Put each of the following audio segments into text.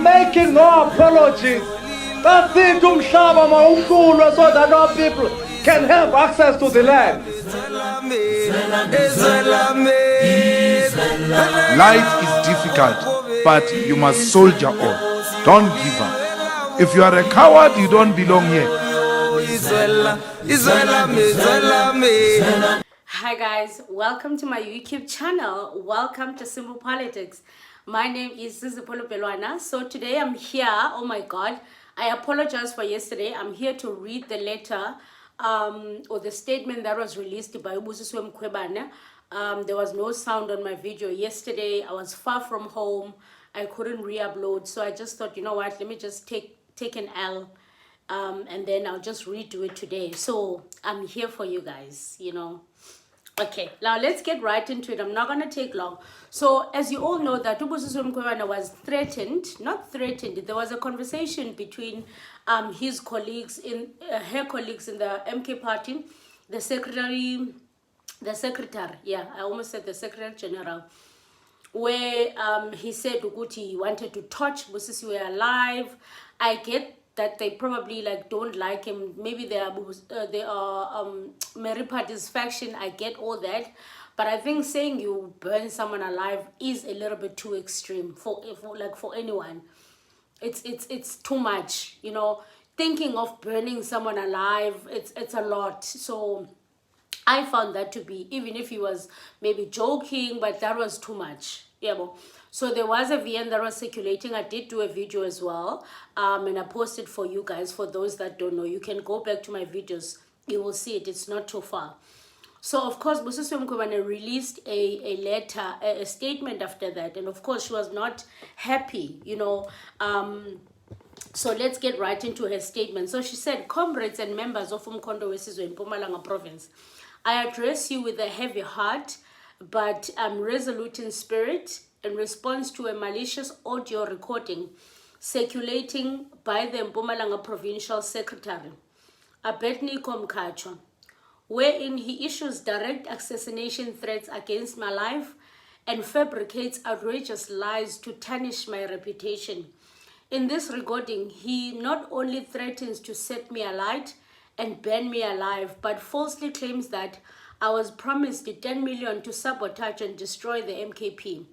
making no apologies. That's it, umhlaba mawuhlulwe, so that our people can have access to the land. Life is difficult, but you must soldier on. Don't give up. If you are a coward, you don't belong here. Hi guys, welcome to my YouTube channel. Welcome to Simple Politics. My name is Adv Busisiwe. So today I'm here. Oh my god, I apologize for yesterday. I'm here to read the letter or the statement that was released by Adv Busisiwe Mkhwebane. There was no sound on my video yesterday. I was far from home. I couldn't re-upload, so I just thought, you know what, let me just take an L, and then I'll just redo it today. So I'm here for you guys, you know. Okay, now let's get right into it. I'm not going to take long. So as you all know, that Adv Busisiwe Mkhwebane was not threatened. There was a conversation between his colleagues, her colleagues in the MK party, the secretary, yeah, I almost said the Secretary General, where he said Uguti he wanted to touch Busisiwe alive. I get that they probably like don't like him. Maybe they are Mary Party's faction. I get all that, but I think saying you burn someone alive is a little bit too extreme for anyone. It's too much, you know. Thinking of burning someone alive, it's a lot. So I found that to be, even if he was maybe joking, but that was too much. Yeah, so there was a VN that was circulating. I did do a video as well, and I posted for you guys. For those that don't know, you can go back to my videos. You will see it. It's not too far. So, of course, Busisiwe Mkhwebane released a letter, a statement after that. And, of course, she was not happy, you know. So let's get right into her statement. So she said, "Comrades and members of Umkhonto weSizwe in Mpumalanga province, I address you with a heavy heart, but I'm resolute in spirit in response to a malicious audio recording circulating by the Mpumalanga Provincial Secretary, Adv Busisiwe, wherein he issues direct assassination threats against my life and fabricates outrageous lies to tarnish my reputation. In this recording, he not only threatens to set me alight and burn me alive, but falsely claims that I was promised 10 million to sabotage and destroy the MKP,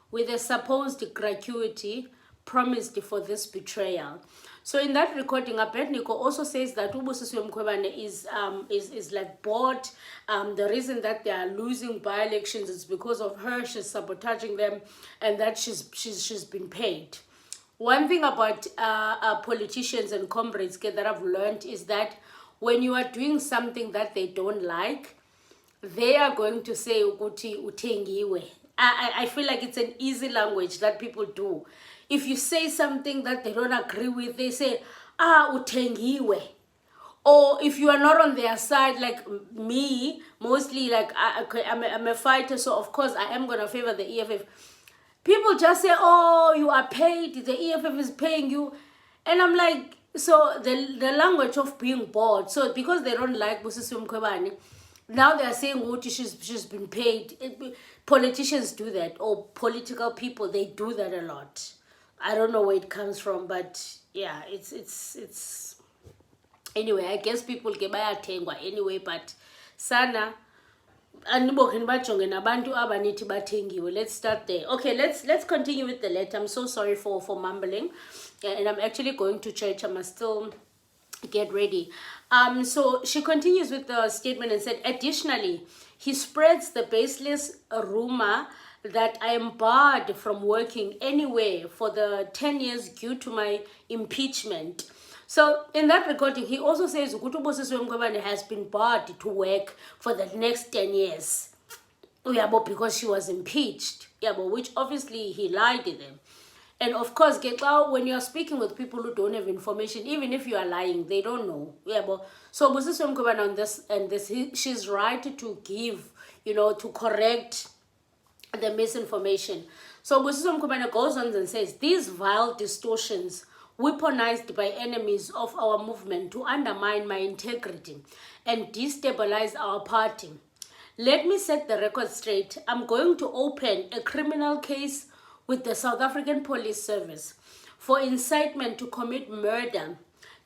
with a supposed gratuity promised for this betrayal." So in that recording, Adv also says that Adv Busisiwe Mkhwebane is like bored. The reason that they are losing by-elections is because of her. She's sabotaging them, and that she's been paid. One thing about politicians and comrades that I've learned is that when you are doing something that they don't like, they are going to say ukuthi uthengiwe. I feel like it's an easy language that people do. If you say something that they don't agree with, they say, uthengiwe. Or if you are not on their side, like me, mostly like I'm a fighter, so of course I am going to favor the EFF. People just say, oh, you are paid, the EFF is paying you. And I'm like, so the language of being bored. So because they don't like Busisiwe Mkhwebane, now they are saying, oh, she's been paid. Politicians do that, or political people, they do that a lot. I don't know where it comes from, but yeah, it's anyway, I guess people get bayathengwa anyway, but sana let's start there. Okay, let's continue with the letter. I'm so sorry for mumbling, and I'm actually going to church. I must still get ready. So she continues with the statement and said, additionally, he spreads the baseless rumor that I am barred from working anywhere for the 10 years due to my impeachment. So in that recording, he also says Adv Busisiwe Mkhwebane has been barred to work for the next 10 years. Yeah, but because she was impeached. Yeah, but which obviously he lied to them. And of course, when you're speaking with people who don't have information, even if you are lying, they don't know. Yeah, but so Busisiwe Mkhwebane on this and this, she's right to give, you know, to correct the misinformation. So Busisiwe Mkhwebane goes on and says, these vile distortions weaponized by enemies of our movement to undermine my integrity and destabilize our party. Let me set the record straight. I'm going to open a criminal case with the South African Police Service for incitement to commit murder,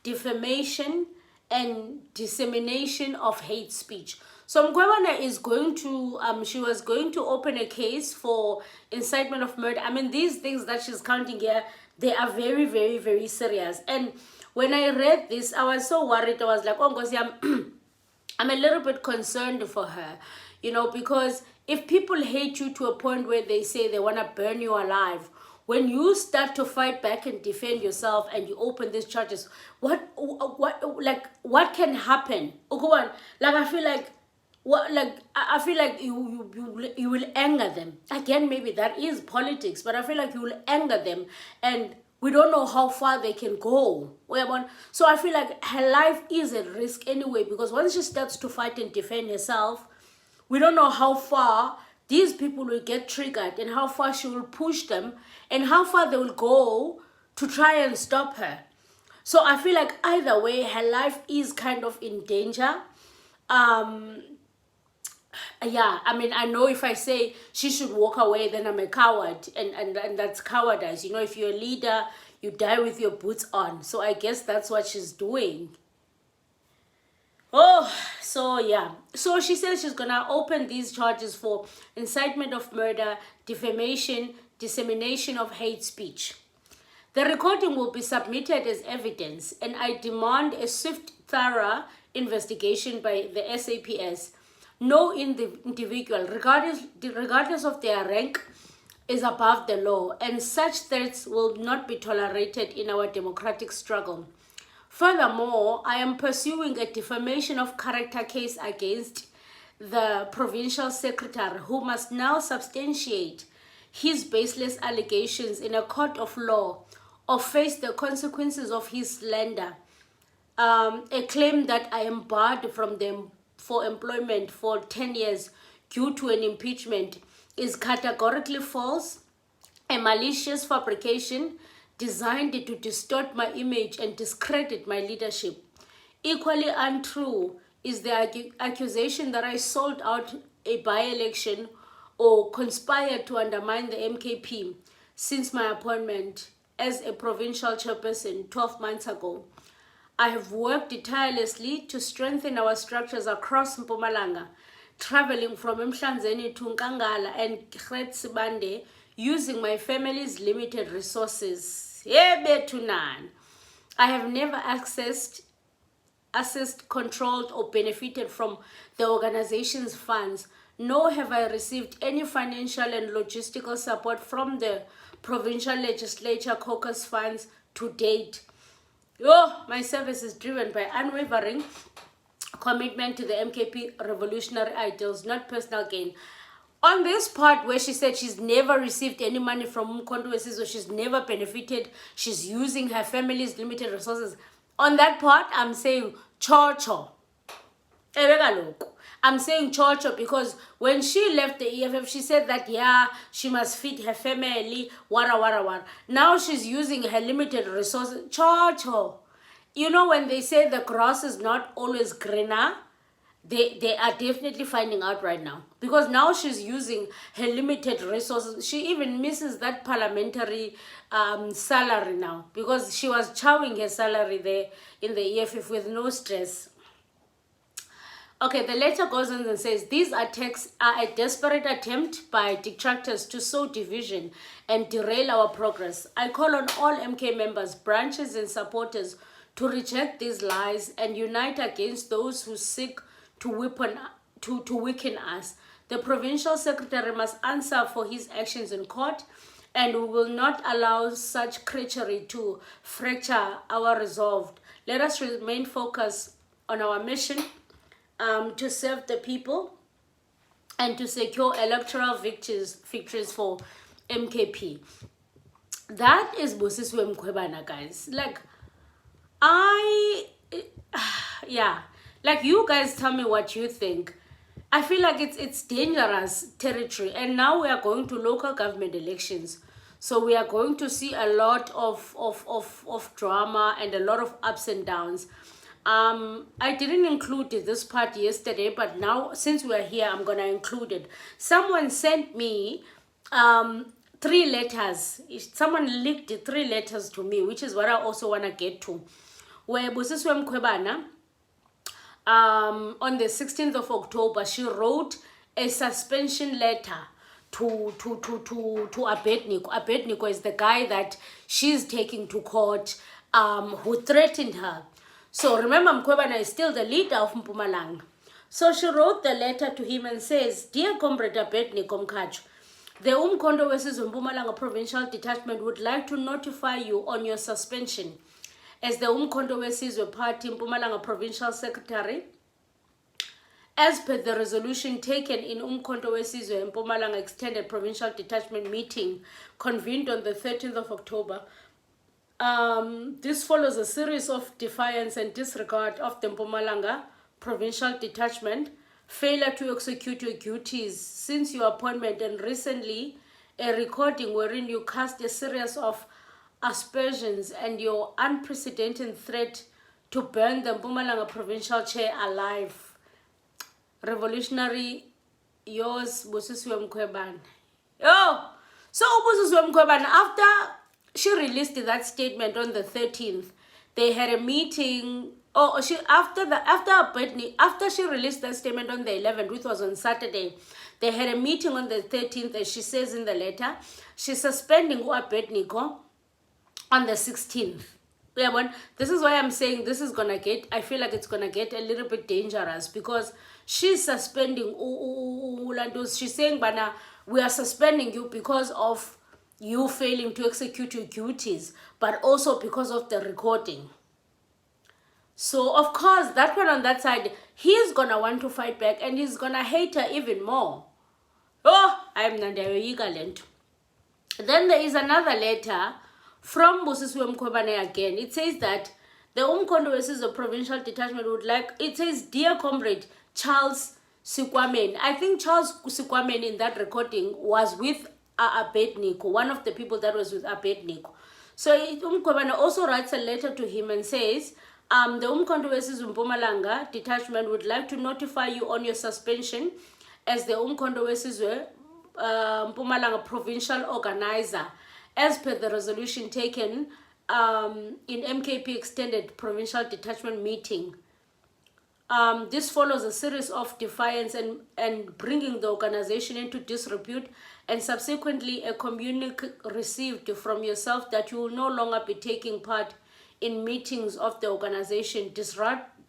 defamation, and dissemination of hate speech. So Mkhwebane is going to, she was going to open a case for incitement of murder. I mean, these things that she's counting here, they are very, very, very serious. And when I read this, I was so worried. I was like, oh, Ngosi, I'm a little bit concerned for her, you know, because if people hate you to a point where they say they want to burn you alive, when you start to fight back and defend yourself and you open these charges, what can happen? Like, I feel like, I feel like you will anger them. Again, maybe that is politics, but I feel like you will anger them, and we don't know how far they can go. So I feel like her life is at risk anyway, because once she starts to fight and defend herself, we don't know how far these people will get triggered and how far she will push them and how far they will go to try and stop her. So I feel like either way, her life is kind of in danger. Yeah, I mean, I know if I say she should walk away, then I'm a coward, and that's cowardice. You know, if you're a leader, you die with your boots on. So I guess that's what she's doing. Oh, so yeah. So she says she's gonna open these charges for incitement of murder, defamation, dissemination of hate speech. The recording will be submitted as evidence, and I demand a swift, thorough investigation by the SAPS. No individual, regardless of their rank, is above the law, and such threats will not be tolerated in our democratic struggle. Furthermore, I am pursuing a defamation of character case against the provincial secretary, who must now substantiate his baseless allegations in a court of law or face the consequences of his slander. A claim that I am barred from them for employment for 10 years due to an impeachment is categorically false, a malicious fabrication designed to distort my image and discredit my leadership. Equally untrue is the accusation that I sold out a by-election or conspired to undermine the MKP since my appointment as a provincial chairperson 12 months ago. I have worked tirelessly to strengthen our structures across Mpumalanga, traveling from Mhlanzeni to Nkangala and Gretsibande, using my family's limited resources. I have never accessed, controlled, or benefited from the organization's funds, nor have I received any financial and logistical support from the provincial legislature caucus funds to date. My service is driven by unwavering commitment to the MKP revolutionary ideals, not personal gain. On this part where she said she's never received any money from Mkhonto Wesizwe, she's never benefited, she's using her family's limited resources. On that part, I'm saying chocho. I'm saying chocho because when she left the EFF, she said that, yeah, she must feed her family, wara. Now she's using her limited resources. Chocho. You know, when they say the grass is not always greener, they are definitely finding out right now. Because now she's using her limited resources. She even misses that parliamentary salary now. Because she was chowing her salary there in the EFF with no stress. Okay, the letter goes on and says, these attacks are a desperate attempt by detractors to sow division and derail our progress. I call on all MK members, branches, and supporters to reject these lies and unite against those who seek to weaken us. The provincial secretary must answer for his actions in court, and we will not allow such treachery to fracture our resolve. Let us remain focused on our mission to serve the people and to secure electoral victories for MKP. That is Busisiwe Mkhwebane, guys. Like, like, you guys tell me what you think. I feel like it's dangerous territory, and now we are going to local government elections, so we are going to see a lot of drama and a lot of ups and downs. I didn't include this part yesterday, but now since we are here, I'm gonna include it. Someone sent me 3 letters. Someone leaked 3 letters to me, which is what I also want to get to. Where Busisiwe Mkhwebane, on the 16th of October, she wrote a suspension letter to Abednego. Abednego is the guy that she's taking to court, who threatened her. So remember, Mkhwebane is still the leader of Mpumalanga. So she wrote the letter to him and says, "Dear Comrade Abednego Mkhachu, the Umkhonto wesizwe Mpumalanga Provincial Detachment would like to notify you on your suspension as the Umkhonto wesizwe Party Mpumalanga Provincial Secretary. As per the resolution taken in Umkhonto wesizwe Mpumalanga Extended Provincial Detachment meeting convened on the 13th of October, this follows a series of defiance and disregard of the Mpumalanga Provincial Detachment, failure to execute your duties since your appointment, and recently a recording wherein you cast a series of aspersions and your unprecedented threat to burn the Mpumalanga Provincial Chair alive. Revolutionary, yours, Busisiwe Mkhwebane." Oh, so Busisiwe Mkhwebane, after she released that statement on the 13th, they had a meeting. Oh, after she released that statement on the 11th, which was on Saturday, they had a meeting on the 13th, as she says in the letter. She's suspending Abednego on the 16th. Yeah, this is why I'm saying this is gonna get, I feel like it's gonna get a little bit dangerous, because she's suspending she's saying, "Bana, we are suspending you because of you failing to execute your duties, but also because of the recording." So of course that one on that side, he's gonna want to fight back and he's gonna hate her even more. Oh, I'm not Then there is another letter from Busisiwe Mkhwebane again. It says that the Umkhonto wesizwe Provincial Detachment would like, it says, "Dear Comrade Charles Sikwameni." I think Charles Sikwameni in that recording was with Abednego, one of the people that was with Abednego. So Mkhwebane also writes a letter to him and says, the Umkhonto wesizwe Mpumalanga Detachment would like to notify you on your suspension as the Umkhonto wesizwe Mpumalanga Provincial Organizer, as per the resolution taken in MKP Extended Provincial Detachment meeting. This follows a series of defiance and bringing the organization into disrepute, and subsequently a communique received from yourself that you will no longer be taking part in meetings of the organization,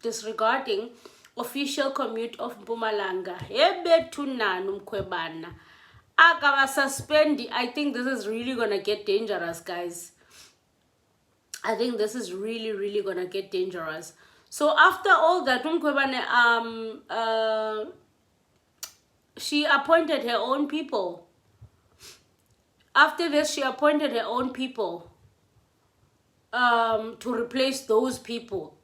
disregarding official commute of Mpumalanga. I think this is really gonna get dangerous, guys. I think this is really gonna get dangerous. So after all that, Mkhwebane, she appointed her own people. After this, she appointed her own people to replace those people.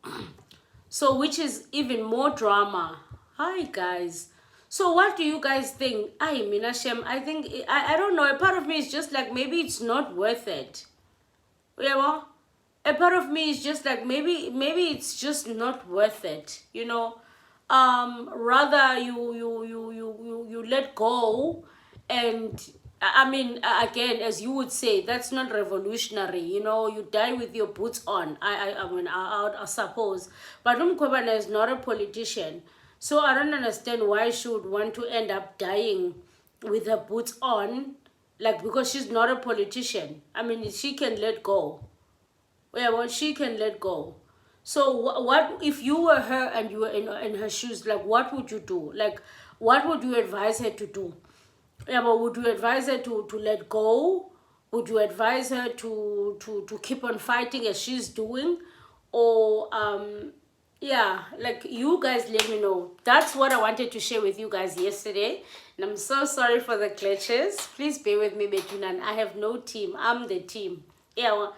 So which is even more drama. Hi guys. So what do you guys think? I think, I don't know, a part of me is just like, maybe it's not worth it. You know? A part of me is just like, maybe it's just not worth it, you know. Rather you let go. And I mean, again, as you would say, that's not revolutionary, you know. You die with your boots on, I suppose. But Mkhwebane is not a politician, so I don't understand why she would want to end up dying with her boots on, like, because she's not a politician. I mean, she can let go. Yeah, well, she can let go. So what if you were her and you were in her shoes? Like, what would you do? Like, what would you advise her to do? Yeah, but would you advise her to let go? Would you advise her to keep on fighting as she's doing? Or yeah, like, you guys let me know. That's what I wanted to share with you guys yesterday. And I'm so sorry for the glitches. Please bear with me, Betunan. I have no team. I'm the team. Yeah, well,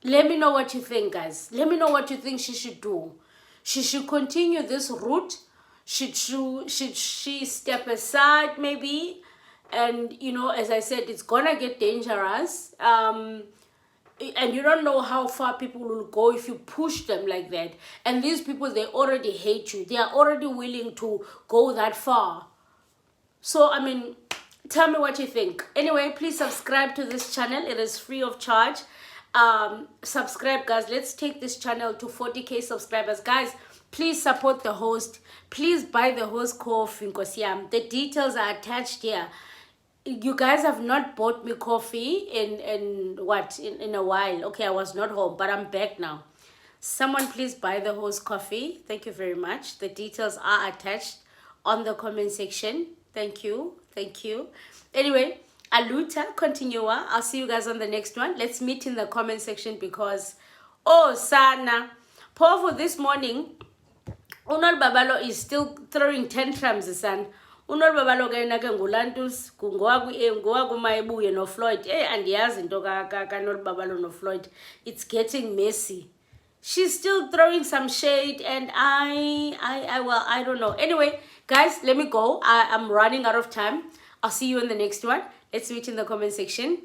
let me know what you think, guys. Let me know what you think she should do. She should continue this route. Should she step aside maybe? And, you know, as I said, it's gonna get dangerous. And you don't know how far people will go if you push them like that. And these people, they already hate you. They are already willing to go that far. So, I mean, Tell me what you think. Anyway, please subscribe to this channel. It is free of charge. Subscribe, guys. Let's take this channel to 40k subscribers. Guys, please support the host. Please buy the host coffee. The details are attached here. You guys have not bought me coffee in a while. Okay, I was not home, but I'm back now. Someone please buy the host coffee. Thank you very much. The details are attached on the comment section. Thank you. Thank you. Anyway, aluta, continua. I'll see you guys on the next one. Let's meet in the comment section because, oh, sana. Powerful this morning. Unol Babalo is still throwing tantrums, son. Unol Babalo kena ke ngulantus kungowa kumaibuye no Floyd. Andiyazi into ka Nol Babalo no Floyd. It's getting messy. She's still throwing some shade, and I don't know. Anyway, guys, let me go. I'm running out of time. I'll see you in the next one. Let's meet in the comment section.